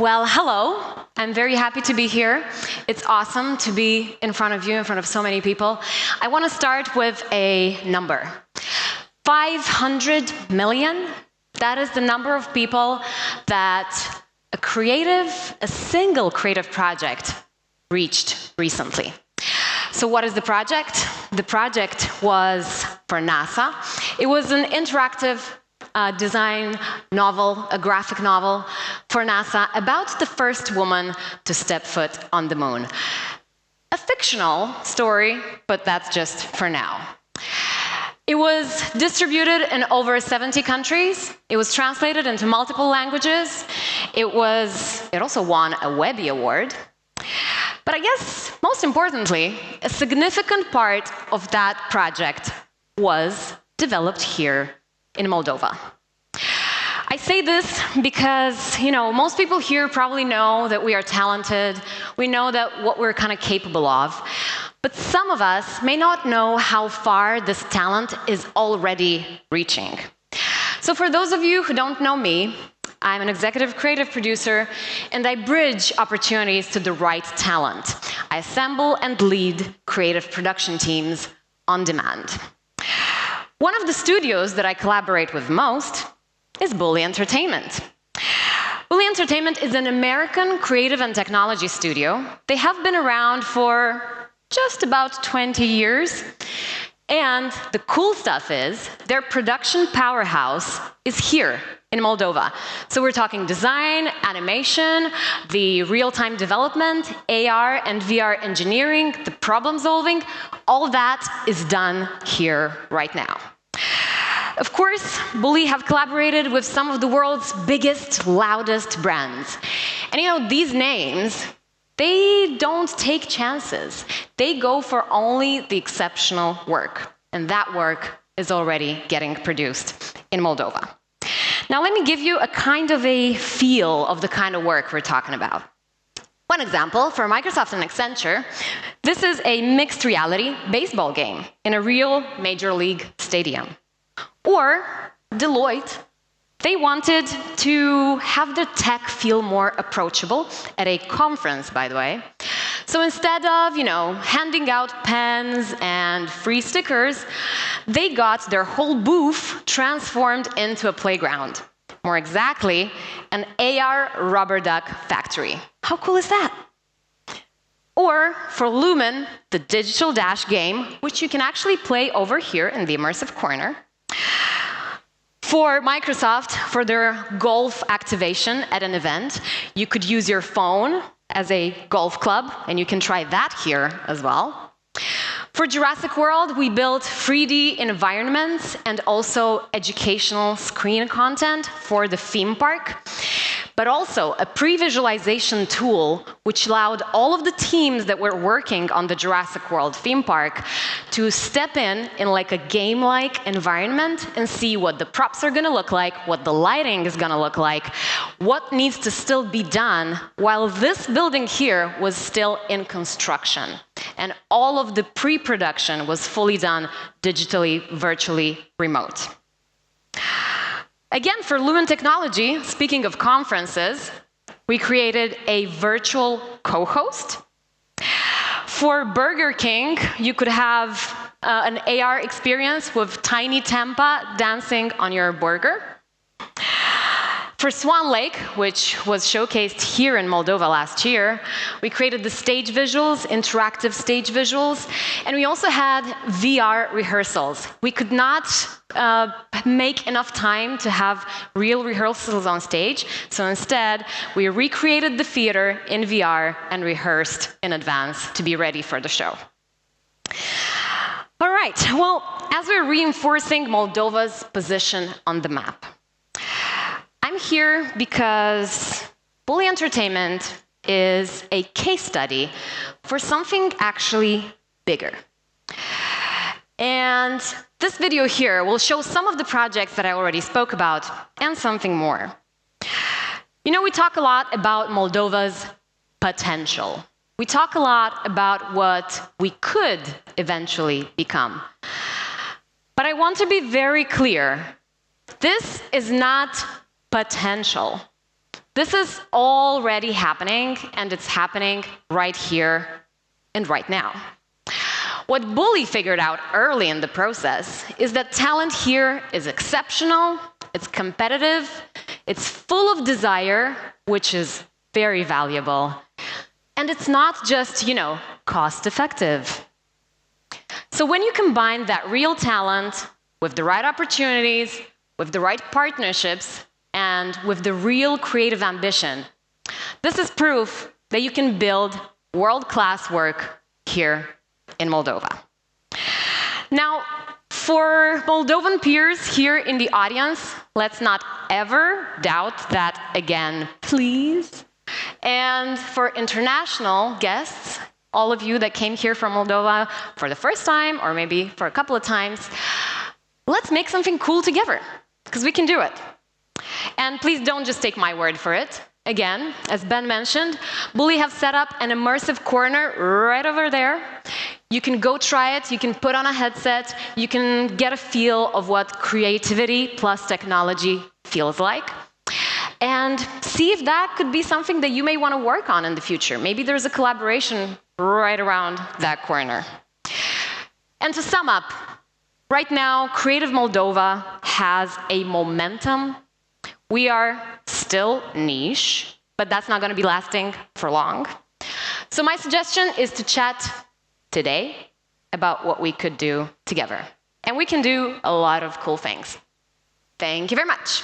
Well, hello. I'm very happy to be here. It's awesome to be in front of you, in front of so many people. I want to start with a number. 500 million. That is the number of people that a single creative project reached recently. So what is the project? The project was for NASA. It was an interactive design novel, a graphic novel for NASA about the first woman to step foot on the moon. A fictional story, but that's just for now. It was distributed in over 70 countries. It was translated into multiple languages. It also won a Webby Award. But I guess, most importantly, a significant part of that project was developed here in Moldova. I say this because, most people here probably know that we are talented. We know that what we're kind of capable of. But some of us may not know how far this talent is already reaching. So for those of you who don't know me, I'm an executive creative producer, and I bridge opportunities to the right talent. I assemble and lead creative production teams on demand. One of the studios that I collaborate with most is Bully Entertainment. Bully Entertainment is an American creative and technology studio. They have been around for just about 20 years. And the cool stuff is their production powerhouse is here in Moldova. So we're talking design, animation, the real-time development, AR and VR engineering, the problem solving, all that is done here right now. Of course, Bully have collaborated with some of the world's biggest, loudest brands. And these names, they don't take chances. They go for only the exceptional work. And that work is already getting produced in Moldova. Now, let me give you a kind of a feel of the kind of work we're talking about. One example, for Microsoft and Accenture, this is a mixed reality baseball game in a real major league stadium. Or Deloitte, they wanted to have the tech feel more approachable at a conference, by the way. So instead of, handing out pens and free stickers, they got their whole booth transformed into a playground. More exactly, an AR rubber duck factory. How cool is that? Or for Lumen, the digital dash game, which you can actually play over here in the immersive corner. For Microsoft, for their golf activation at an event, you could use your phone as a golf club, and you can try that here as well. For Jurassic World, we built 3D environments and also educational screen content for the theme park, but also a pre-visualization tool which allowed all of the teams that were working on the Jurassic World theme park to step in like a game-like environment and see what the props are going to look like, what the lighting is going to look like, what needs to still be done while this building here was still in construction. And all of the pre-production was fully done digitally, virtually, remote. Again, for Lumen Technology, speaking of conferences, we created a virtual co-host. For Burger King, you could have an AR experience with Tiny Tampa dancing on your burger. For Swan Lake, which was showcased here in Moldova last year, we created the stage visuals, interactive stage visuals, and we also had VR rehearsals. We could not make enough time to have real rehearsals on stage, so instead, we recreated the theater in VR and rehearsed in advance to be ready for the show. All right, well, as we're reinforcing Moldova's position on the map, I'm here because Bully Entertainment is a case study for something actually bigger. And this video here will show some of the projects that I already spoke about and something more. We talk a lot about Moldova's potential. We talk a lot about what we could eventually become. But I want to be very clear. This is not potential. This is already happening, and it's happening right here and right now. What Bully figured out early in the process is that talent here is exceptional, it's competitive, it's full of desire, which is very valuable, and it's not just, cost effective. So when you combine that real talent with the right opportunities, with the right partnerships, and with the real creative ambition, this is proof that you can build world-class work here in Moldova. Now, for Moldovan peers here in the audience, let's not ever doubt that again, please. And for international guests, all of you that came here from Moldova for the first time, or maybe for a couple of times, let's make something cool together, because we can do it. And please don't just take my word for it. Again, as Ben mentioned, Bully have set up an immersive corner right over there. You can go try it, you can put on a headset, you can get a feel of what creativity plus technology feels like, and see if that could be something that you may want to work on in the future. Maybe there's a collaboration right around that corner. And to sum up, right now, Creative Moldova has a momentum. We are still niche, but that's not going to be lasting for long. So my suggestion is to chat today about what we could do together. And we can do a lot of cool things. Thank you very much.